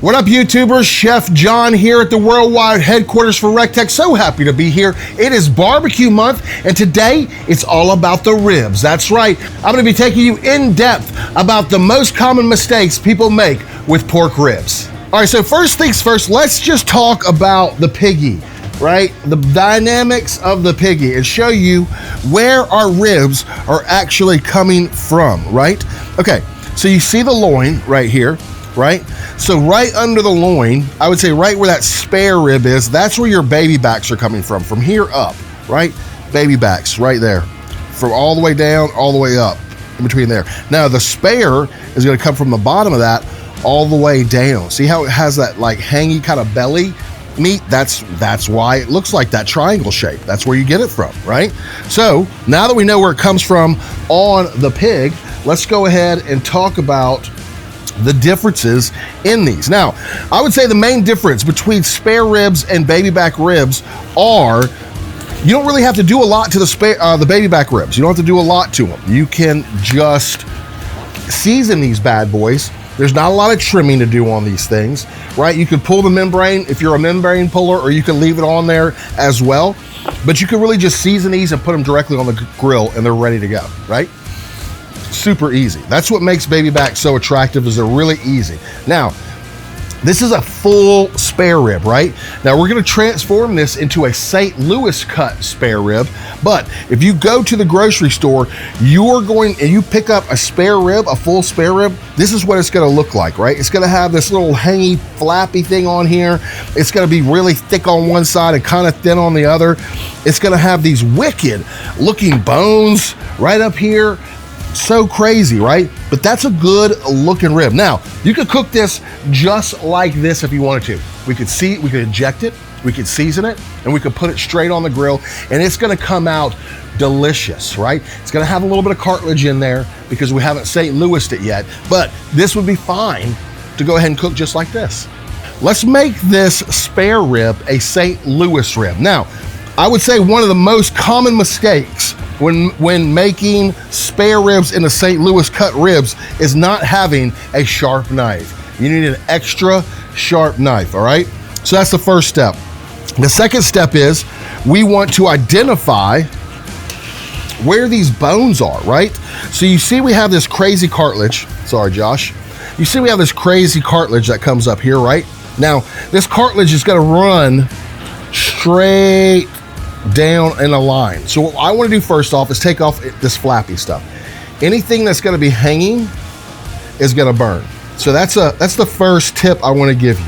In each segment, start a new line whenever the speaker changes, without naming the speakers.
What up, YouTubers? Chef John here at the worldwide headquarters for recteq. So happy to be here. It is barbecue month, and today it's all about the ribs. That's right. I'm going to be taking you in depth about the most common mistakes people make with pork ribs. All right, so first things first, let's just talk about the piggy, right? The dynamics of the piggy and show you where our ribs are actually coming from, right? Okay, so you see the loin right here, right? So right under the loin, I would say right where that spare rib is, that's where your baby backs are coming from here up, right? Baby backs right there, from all the way down, all the way up, in between there. Now the spare is gonna come from the bottom of that all the way down. See how it has that like hangy kind of belly meat? That's why it looks like that triangle shape. That's where you get it from, right? So now that we know where it comes from on the pig, let's go ahead and talk about the differences in these. Now, I would say the main difference between spare ribs and baby back ribs are you don't really have to do a lot to the baby back ribs. You don't have to do a lot to them. You can just season these bad boys. There's not a lot of trimming to do on these things, right? You could pull the membrane if you're a membrane puller, or you can leave it on there as well. But you can really just season these and put them directly on the grill and they're ready to go, right? Super easy. That's what makes baby back so attractive, is they're really easy. Now, this is a full spare rib, right? Now we're gonna transform this into a St. Louis cut spare rib, but if you go to the grocery store, you pick up a spare rib, a full spare rib, this is what it's gonna look like, right? It's gonna have this little hangy, flappy thing on here. It's gonna be really thick on one side and kind of thin on the other. It's gonna have these wicked looking bones right up here. So crazy, right? But that's a good looking rib. Now, you could cook this just like this if you wanted to. We could inject it, we could season it, and we could put it straight on the grill, and it's gonna come out delicious, right? It's gonna have a little bit of cartilage in there because we haven't St. Louis'd it yet, but this would be fine to go ahead and cook just like this. Let's make this spare rib a St. Louis rib. Now, I would say one of the most common mistakes when making spare ribs into St. Louis cut ribs is not having a sharp knife. You need an extra sharp knife, all right? So that's the first step. The second step is we want to identify where these bones are, right? So you see we have this crazy cartilage. Sorry, Josh. You see we have this crazy cartilage that comes up here, right? Now, this cartilage is gonna run straight down in a line. So what I want to do first off is take off this flappy stuff. Anything that's going to be hanging is going to burn. So that's the first tip I want to give you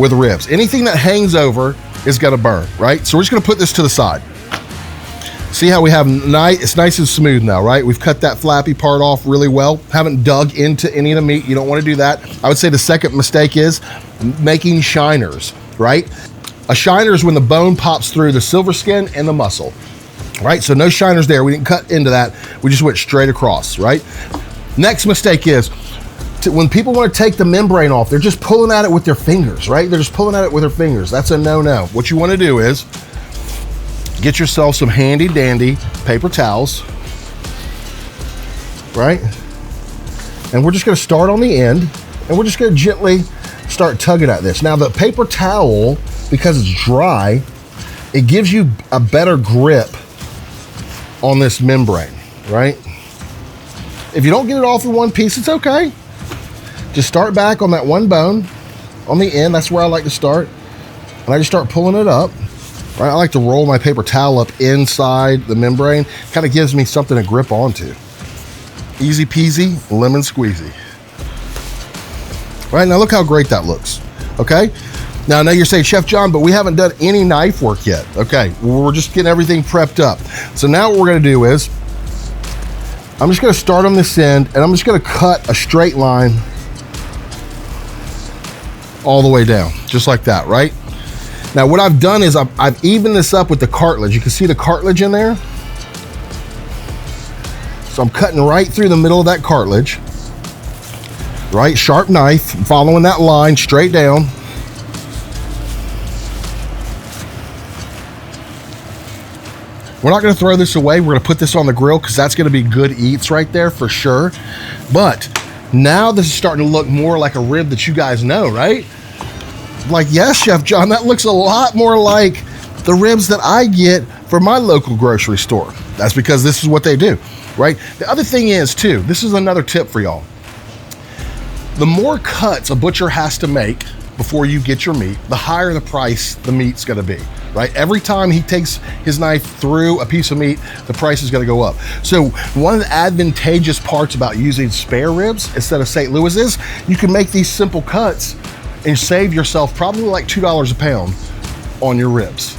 with ribs. Anything that hangs over is going to burn, right? So we're just going to put this to the side. See how we have it's nice and smooth now, right? We've cut that flappy part off really well. Haven't dug into any of the meat. You don't want to do that. I would say the second mistake is making shiners, right? A shiner is when the bone pops through the silver skin and the muscle, right? So no shiners there. We didn't cut into that. We just went straight across, right? Next mistake is when people want to take the membrane off, they're just pulling at it with their fingers, right? They're just pulling at it with their fingers. That's a no-no. What you want to do is get yourself some handy dandy paper towels, right? And we're just going to start on the end, and we're just going to gently start tugging at this. Now the paper towel, because it's dry, it gives you a better grip on this membrane, right? If you don't get it off in one piece, it's okay. Just start back on that one bone on the end. That's where I like to start. And I just start pulling it up, right? I like to roll my paper towel up inside the membrane. Kind of gives me something to grip onto. Easy peasy, lemon squeezy. Right, now look how great that looks, okay? Now I know you're saying, Chef John, but we haven't done any knife work yet. Okay, well, we're just getting everything prepped up. So now what we're gonna do is, I'm just gonna start on this end and I'm just gonna cut a straight line all the way down, just like that, right? Now what I've done is I've evened this up with the cartilage. You can see the cartilage in there. So I'm cutting right through the middle of that cartilage, right? Sharp knife, following that line straight down. We're not gonna throw this away. We're gonna put this on the grill because that's gonna be good eats right there for sure. But Now this is starting to look more like a rib that you guys know, right? Like, yes, Chef John, that looks a lot more like the ribs that I get from my local grocery store. That's because this is what they do, right? The other thing is too, this is another tip for y'all. The more cuts a butcher has to make before you get your meat, the higher the price the meat's gonna be, right? Every time he takes his knife through a piece of meat, the price is gonna go up. So one of the advantageous parts about using spare ribs instead of St. Louis is you can make these simple cuts and save yourself probably like $2 a pound on your ribs.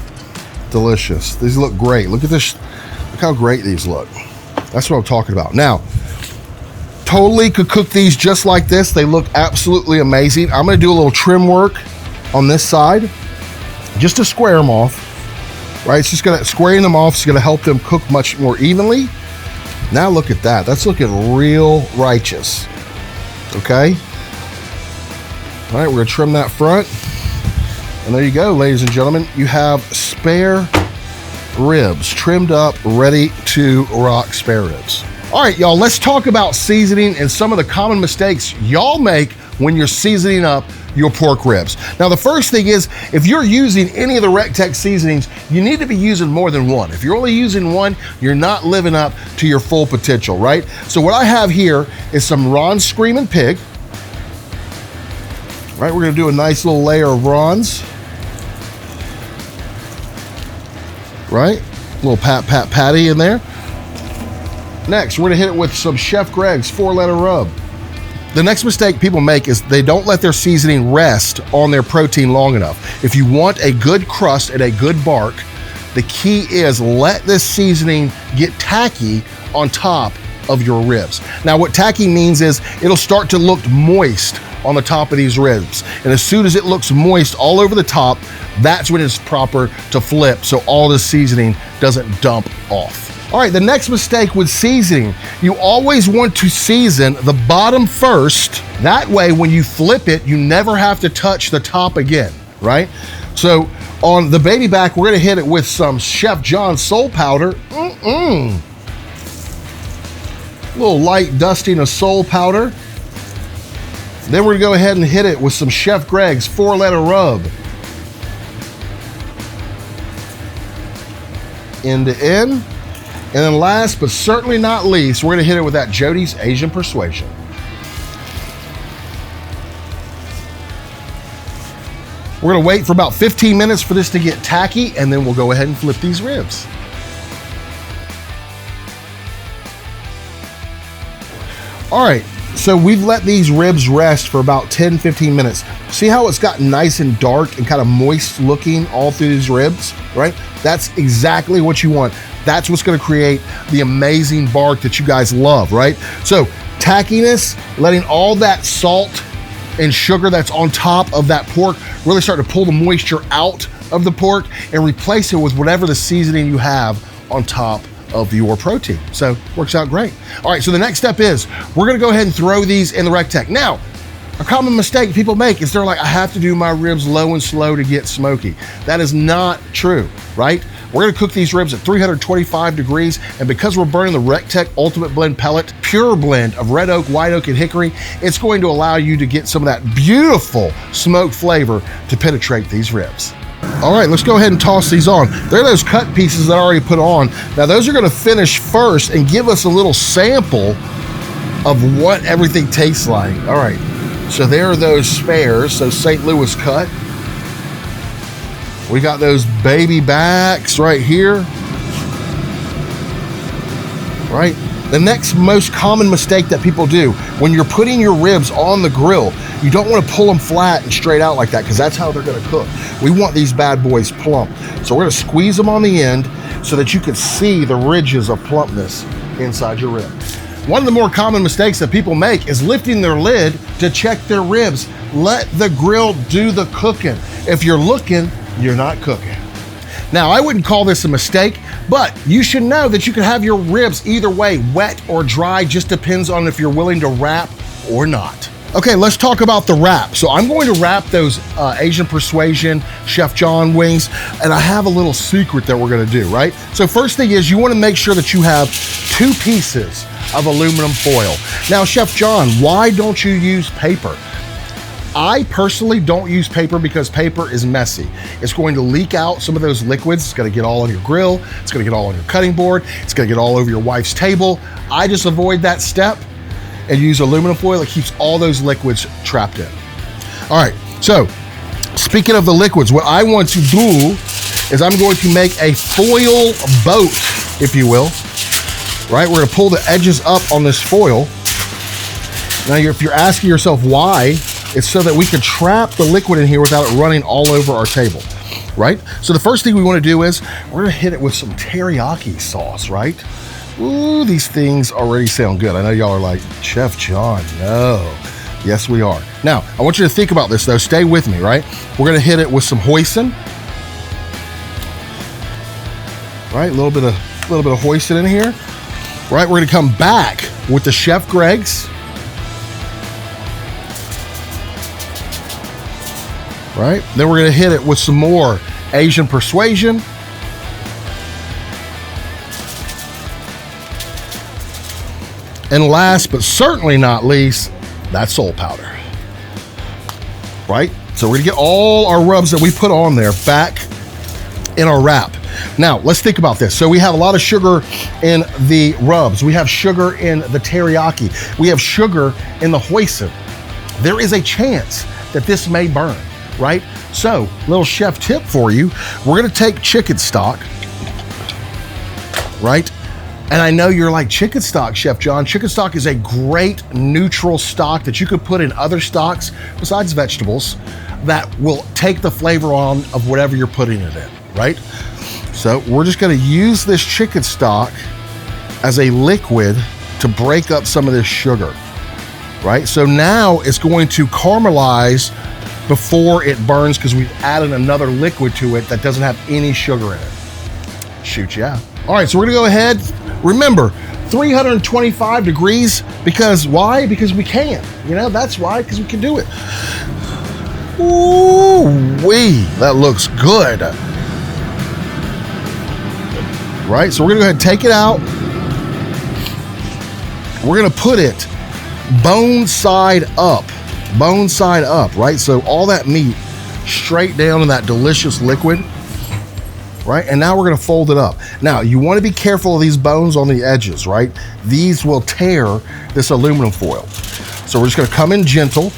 Delicious. These look great. Look at this. Look how great these look. That's what I'm talking about. Now, totally could cook these just like this. They look absolutely amazing. I'm gonna do a little trim work on this side just to square them off, right? It's just gonna, squaring them off is gonna help them cook much more evenly. Now look at that. That's looking real righteous, okay? All right, we're gonna trim that front. And there you go, ladies and gentlemen. You have spare ribs, trimmed up, ready to rock spare ribs. All right, y'all, let's talk about seasoning and some of the common mistakes y'all make when you're seasoning up your pork ribs. Now, the first thing is, if you're using any of the recteq seasonings, you need to be using more than one. If you're only using one, you're not living up to your full potential, right? So what I have here is some Ron's Screaming Pig. Right, we're gonna do a nice little layer of Ron's. Right, a little patty in there. Next, we're gonna hit it with some Chef Greg's 4-letter rub. The next mistake people make is they don't let their seasoning rest on their protein long enough. If you want a good crust and a good bark, the key is let this seasoning get tacky on top of your ribs. Now, what tacky means is it'll start to look moist on the top of these ribs. And as soon as it looks moist all over the top, that's when it's proper to flip so all the seasoning doesn't dump off. All right, the next mistake with seasoning, you always want to season the bottom first. That way, when you flip it, you never have to touch the top again, right? So on the baby back, we're gonna hit it with some Chef John Soul Powder. A little light dusting of soul powder. Then we're gonna go ahead and hit it with some Chef Greg's 4-letter rub. End to end. And then last but certainly not least, we're gonna hit it with that Jody's Asian Persuasion. We're gonna wait for about 15 minutes for this to get tacky, and then we'll go ahead and flip these ribs. All right, so we've let these ribs rest for about 10, 15 minutes. See how it's gotten nice and dark and kind of moist looking all through these ribs, right? That's exactly what you want. That's what's gonna create the amazing bark that you guys love, right? So tackiness, letting all that salt and sugar that's on top of that pork really start to pull the moisture out of the pork and replace it with whatever the seasoning you have on top of your protein. So works out great. All right, so the next step is we're gonna go ahead and throw these in the recteq. Now, a common mistake people make is they're like, I have to do my ribs low and slow to get smoky. That is not true, right? We're gonna cook these ribs at 325 degrees, and because we're burning the recteq Ultimate Blend pellet, pure blend of red oak, white oak, and hickory, it's going to allow you to get some of that beautiful smoked flavor to penetrate these ribs. All right, let's go ahead and toss these on. They're those cut pieces that I already put on. Now those are gonna finish first and give us a little sample of what everything tastes like. All right, so there are those spares, so St. Louis cut. We got those baby backs right here, right? The next most common mistake that people do when you're putting your ribs on the grill, you don't want to pull them flat and straight out like that because that's how they're going to cook. We want these bad boys plump. So we're going to squeeze them on the end so that you can see the ridges of plumpness inside your rib. One of the more common mistakes that people make is lifting their lid to check their ribs. Let the grill do the cooking. If you're looking, you're not cooking. Now, I wouldn't call this a mistake, but you should know that you can have your ribs either way, wet or dry, just depends on if you're willing to wrap or not. Okay, let's talk about the wrap. So I'm going to wrap those Asian Persuasion Chef John wings, and I have a little secret that we're gonna do, right? So first thing is you wanna make sure that you have 2 pieces of aluminum foil. Now, Chef John, why don't you use paper? I personally don't use paper because paper is messy. It's going to leak out some of those liquids. It's gonna get all on your grill. It's gonna get all on your cutting board. It's gonna get all over your wife's table. I just avoid that step and use aluminum foil. It keeps all those liquids trapped in. All right, so speaking of the liquids, what I want to do is I'm going to make a foil boat, if you will, right? We're gonna pull the edges up on this foil. Now, if you're asking yourself why, it's so that we can trap the liquid in here without it running all over our table, right? So the first thing we want to do is we're gonna hit it with some teriyaki sauce, right? Ooh, these things already sound good. I know y'all are like, Chef John, no. Yes, we are. Now, I want you to think about this though. Stay with me, right? We're gonna hit it with some hoisin, right? A little bit of hoisin in here, right? We're gonna come back with the Chef Greg's, right? Then we're gonna hit it with some more Asian Persuasion. And last but certainly not least, that salt powder, right? So we're gonna get all our rubs that we put on there back in our wrap. Now, let's think about this. So we have a lot of sugar in the rubs. We have sugar in the teriyaki. We have sugar in the hoisin. There is a chance that this may burn, right? So, little chef tip for you. We're gonna take chicken stock, right? And I know you're like, chicken stock, Chef John. Chicken stock is a great neutral stock that you could put in other stocks besides vegetables that will take the flavor on of whatever you're putting it in, right? So we're just gonna use this chicken stock as a liquid to break up some of this sugar, right? So now it's going to caramelize before it burns because we've added another liquid to it that doesn't have any sugar in it. Shoot, yeah. All right, so we're gonna go ahead. Remember, 325 degrees, because why? Because we can. You know, that's why, because we can do it. Ooh-wee, that looks good. Right, so we're gonna go ahead and take it out. We're gonna put it bone side up, right? So all that meat straight down in that delicious liquid, right? And now we're gonna fold it up. Now, you wanna be careful of these bones on the edges, right? These will tear this aluminum foil. So we're just gonna come in gentle,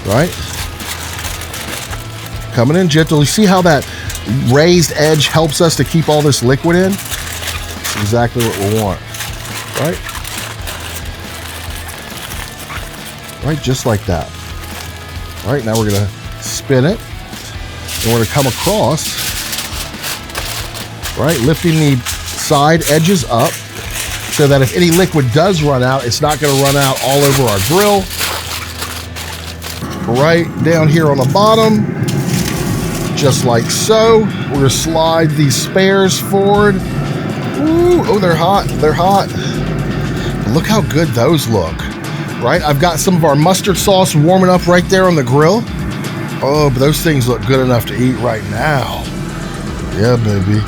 right? Coming in gentle. You see how that raised edge helps us to keep all this liquid in? That's exactly what we want, right? Right, just like that. All right, now we're gonna spin it. And we're gonna come across, right, lifting the side edges up so that if any liquid does run out, it's not gonna run out all over our grill. Right down here on the bottom, just like so. We're gonna slide these spares forward. Ooh, oh, they're hot, they're hot. Look how good those look, right? I've got some of our mustard sauce warming up right there on the grill. Oh, but those things look good enough to eat right now. Yeah, baby.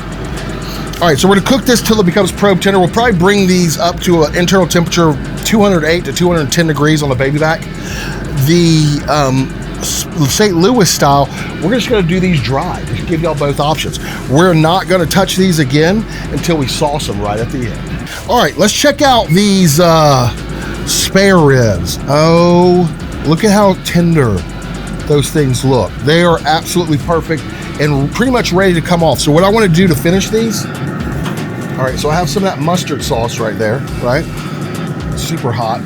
All right, so we're gonna cook this till it becomes probe tender. We'll probably bring these up to an internal temperature of 208 to 210 degrees on the baby back. The St. Louis style, we're just gonna do these dry. Just give y'all both options. We're not gonna touch these again until we sauce them right at the end. All right, let's check out these spare ribs. Oh, look at how tender those things look. They are absolutely perfect and pretty much ready to come off. So what I want to do to finish these, all right, so I have some of that mustard sauce right there, right? Super hot.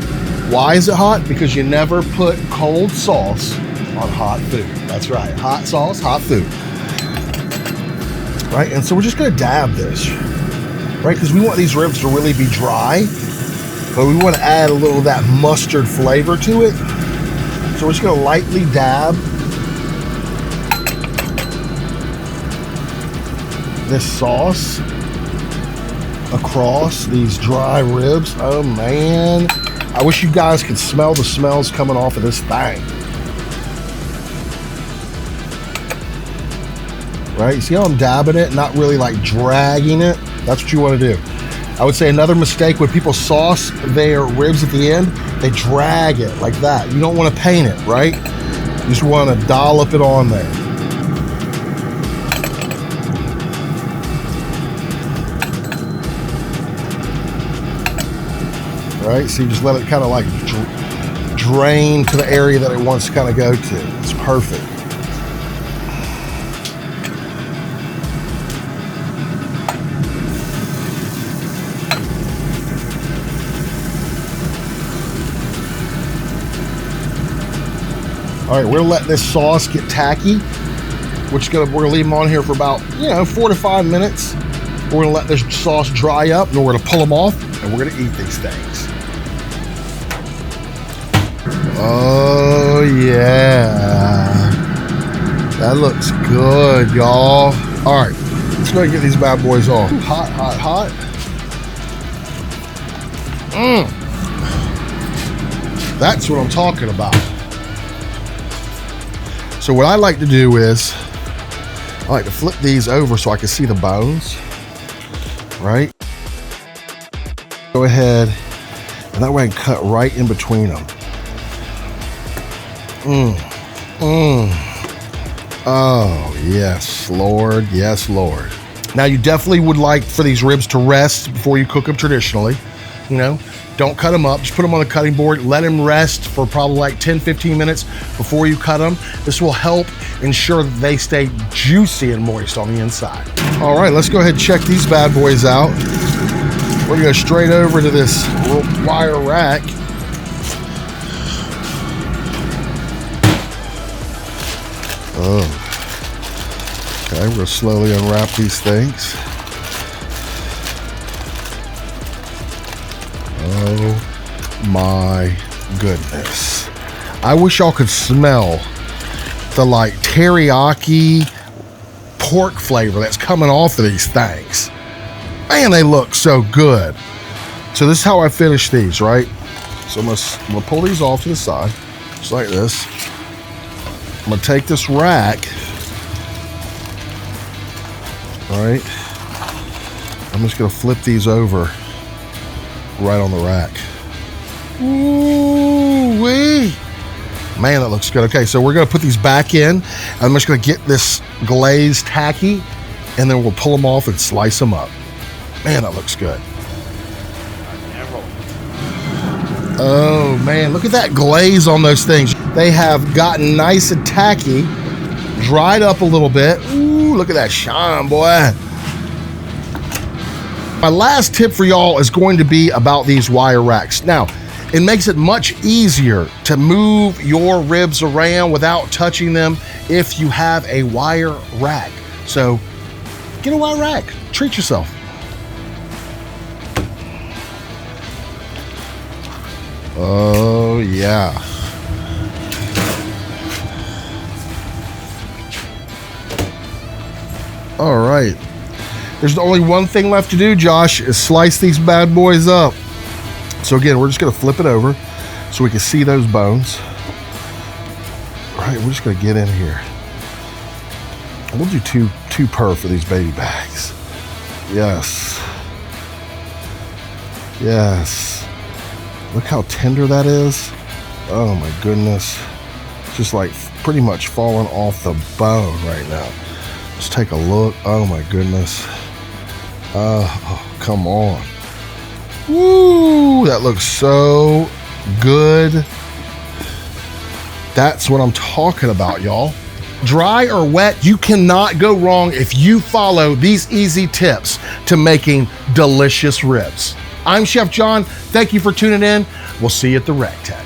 Why is it hot? Because you never put cold sauce on hot food. That's right, hot sauce, hot food. Right, and so we're just gonna dab this, right? Because we want these ribs to really be dry, but we want to add a little of that mustard flavor to it. So we're just gonna lightly dab this sauce across these dry ribs. Oh man, I wish you guys could smell the smells coming off of this thing. Right, you see how I'm dabbing it, not really like dragging it? That's what you want to do. I would say another mistake when people sauce their ribs at the end, they drag it like that. You don't want to paint it, right? You just want to dollop it on there. Right? So you just let it kind of like drain to the area that it wants to kind of go to. It's perfect. All right, we're gonna let this sauce get tacky. We're gonna leave them on here for about 4 to 5 minutes. We're gonna let this sauce dry up, and then we're gonna pull them off, and we're gonna eat these things. Oh yeah, that looks good, y'all. All right, let's go and get these bad boys off. Hot, hot, hot. That's what I'm talking about. So what I like to do is, I like to flip these over so I can see the bones, right? Go ahead, and that way I can cut right in between them. Oh, yes, Lord, yes, Lord. Now you definitely would like for these ribs to rest before you cook them traditionally, Don't cut them up, just put them on the cutting board, let them rest for probably like 10, 15 minutes before you cut them. This will help ensure that they stay juicy and moist on the inside. All right, let's go ahead and check these bad boys out. We're gonna go straight over to this wire rack. Oh, okay, we're gonna slowly unwrap these things. Oh my goodness. I wish y'all could smell the like teriyaki pork flavor that's coming off of these things. Man, they look so good. So this is how I finish these, right? So I'm gonna pull these off to the side, just like this. I'm gonna take this rack, all right? I'm just gonna flip these over right on the rack. Ooh-wee. Man, that looks good. Okay, so we're gonna put these back in. I'm just gonna get this glaze tacky, and then we'll pull them off and slice them up. Man, that looks good. Oh man, look at that glaze on those things. They have gotten nice and tacky, dried up a little bit. Ooh, look at that shine, boy. My last tip for y'all is going to be about these wire racks. Now, it makes it much easier to move your ribs around without touching them if you have a wire rack. So get a wire rack, treat yourself. Oh yeah. All right. There's only one thing left to do, Josh, is slice these bad boys up. So again, we're just gonna flip it over so we can see those bones. All right, we're just gonna get in here. We'll do two per for these baby bags. Yes. Yes. Look how tender that is. Oh my goodness. It's just like pretty much falling off the bone right now. Let's take a look. Oh my goodness. Oh, come on. Woo, that looks so good. That's what I'm talking about, y'all. Dry or wet, you cannot go wrong if you follow these easy tips to making delicious ribs. I'm Chef John. Thank you for tuning in. We'll see you at the recteq.